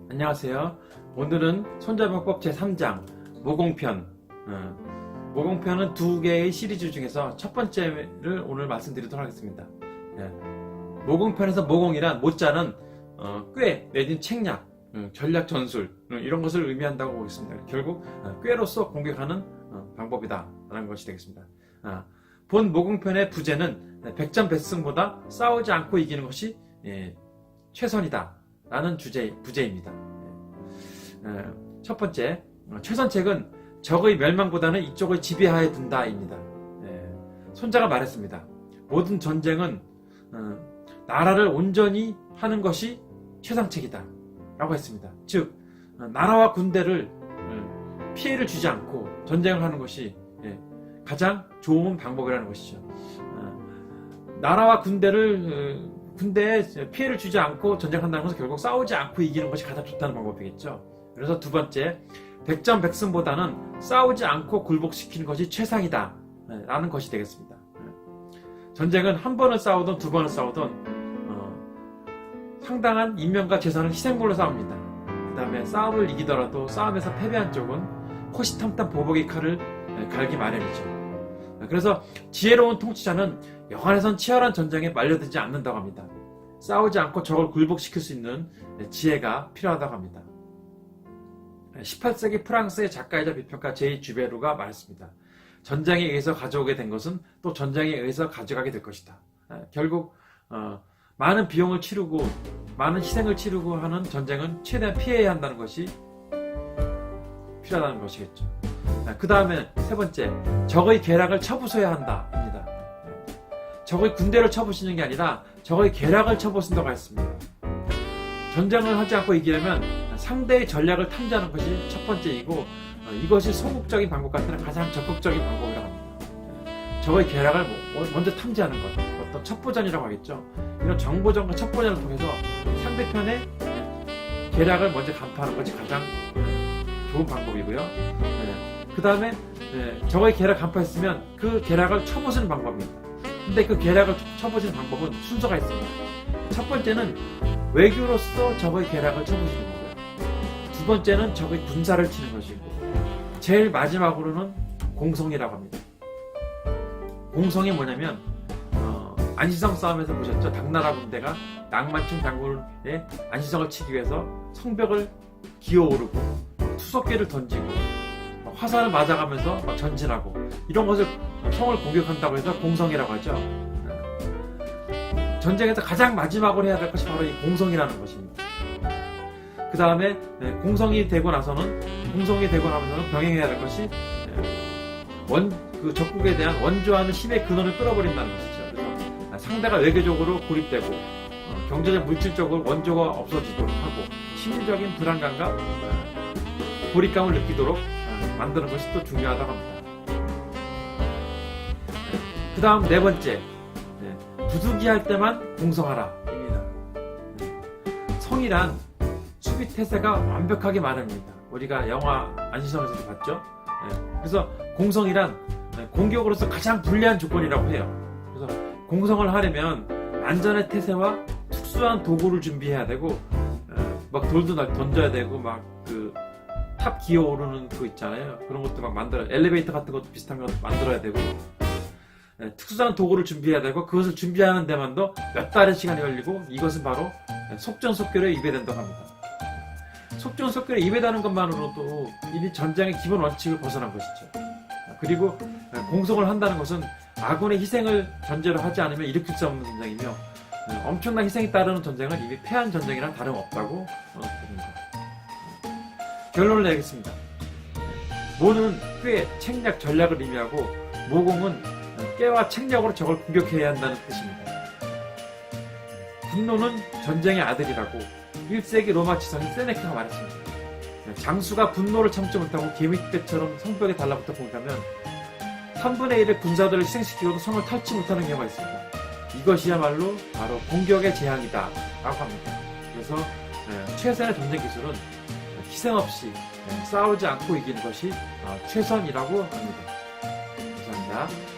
안녕하세요. 오늘은 손자병법 제3장 모공편. 모공편은 두 개의 시리즈 중에서 첫 번째를 오늘 말씀드리도록 하겠습니다. 모공편에서 모공이란 모자는 꾀 내진 책략, 전략 전술 이런 것을 의미한다고 보겠습니다. 결국 꾀로서 공격하는 방법이다 라는 것이 되겠습니다. 본 모공편의 부제는 백전백승보다 싸우지 않고 이기는 것이 최선이다 라는 부제입니다. 첫 번째, 최선책은 적의 멸망보다는 이쪽을 지배하여 둔다 입니다. 손자가 말했습니다. 모든 전쟁은 나라를 온전히 하는 것이 최상책이다 라고 했습니다. 즉 나라와 군대를 피해를 주지 않고 전쟁을 하는 것이 가장 좋은 방법이라는 것이죠. 나라와 군대에 피해를 주지 않고 전쟁한다는 것은 결국 싸우지 않고 이기는 것이 가장 좋다는 방법이겠죠. 그래서 두 번째, 백전백승보다는 싸우지 않고 굴복시키는 것이 최상이다 라는 것이 되겠습니다. 전쟁은 한 번을 싸우든 두 번을 싸우든 상당한 인명과 재산을 희생물로 싸웁니다. 그 다음에 싸움을 이기더라도 싸움에서 패배한 쪽은 호시탐탐 보복의 칼을 갈기 마련이죠. 그래서 지혜로운 통치자는 영안에선 치열한 전쟁에 말려들지 않는다고 합니다. 싸우지 않고 적을 굴복시킬 수 있는 지혜가 필요하다고 합니다. 18세기 프랑스의 작가이자 비평가 제이 주베르가 말했습니다. 전쟁에 의해서 가져오게 된 것은 또 전쟁에 의해서 가져가게 될 것이다. 결국 많은 비용을 치르고 많은 희생을 치르고 하는 전쟁은 최대한 피해야 한다는 것이 필요하다는 것이겠죠. 그 다음에 세 번째, 적의 계략을 쳐부숴야 한다 입니다. 적의 군대를 쳐부수는 게 아니라 적의 계략을 쳐부순다고 했습니다. 전쟁을 하지 않고 이기려면 상대의 전략을 탐지하는 것이 첫 번째이고 이것이 소극적인 방법 같은 가장 적극적인 방법이라고 합니다. 적의 계략을 먼저 탐지하는 것, 어떤 첩보전이라고 하겠죠. 이런 정보전과 첩보전을 통해서 상대편의 계략을 먼저 간파하는 것이 가장 좋은 방법이고요. 그 다음에 적의 계략 간파했으면 그 계략을 쳐부수는 방법입니다. 근데 그 계략을 쳐부수는 방법은 순서가 있습니다. 첫 번째는 외교로서 적의 계략을 쳐부수는 거고요. 두 번째는 적의 군사를 치는 것이고, 제일 마지막으로는 공성이라고 합니다. 공성이 뭐냐면 안시성 싸움에서 보셨죠? 당나라 군대가 낭만충 장군의 안시성을 치기 위해서 성벽을 기어오르고 투석기를 던지고 화살을 맞아가면서 막 전진하고 이런 것을 성을 공격한다고 해서 공성이라고 하죠. 전쟁에서 가장 마지막으로 해야 될 것이 바로 이 공성이라는 것입니다. 그 다음에 공성이 되고 나서는 병행해야 될 것이 그 적국에 대한 원조하는 힘의 근원을 끌어버린다는 것이죠. 그래서 상대가 외교적으로 고립되고 경제적 물질적으로 원조가 없어지도록 하고 심리적인 불안감과 고립감을 느끼도록 만드는 것이 또 중요하다고 합니다. 그 다음 네 번째, 부득이 할 때만 공성하라 입니다. 성이란 수비 태세가 완벽하게 마련입니다. 우리가 영화 안시성에서도 봤죠. 그래서 공성이란 공격으로서 가장 불리한 조건이라고 해요. 그래서 공성을 하려면 안전의 태세와 특수한 도구를 준비해야 되고 막 돌도 던져야 되고 막 그 탑 기어오르는 거 있잖아요. 그런 것도 막 엘리베이터 같은 것도 비슷한 것도 만들어야 되고 특수한 도구를 준비해야 되고 그것을 준비하는 데만도 몇 달의 시간이 걸리고 이것은 바로 속전속결에 입에된다고 합니다. 속전속결에 입에다는 것만으로도 이미 전쟁의 기본 원칙을 벗어난 것이죠. 그리고 공성을 한다는 것은 아군의 희생을 전제로 하지 않으면 일으킬 수 없는 전쟁이며 엄청난 희생이 따르는 전쟁은 이미 패한 전쟁이랑 다름없다고 봅니다. 결론을 내겠습니다. 모는 꾀, 책략, 전략을 의미하고 모공은 꾀와 책략으로 적을 공격해야 한다는 뜻입니다. 분노는 전쟁의 아들이라고 1세기 로마 지성인 세네카가 말했습니다. 장수가 분노를 참지 못하고 개미떼처럼 성벽에 달라붙어 공격하면 3분의 1의 군사들을 희생시키고도 성을 탈취 못하는 경우가 있습니다. 이것이야말로 바로 공격의 재앙이다 라고 합니다. 그래서 최선의 전쟁 기술은 희생 없이 싸우지 않고 이기는 것이 최선이라고 합니다. 감사합니다.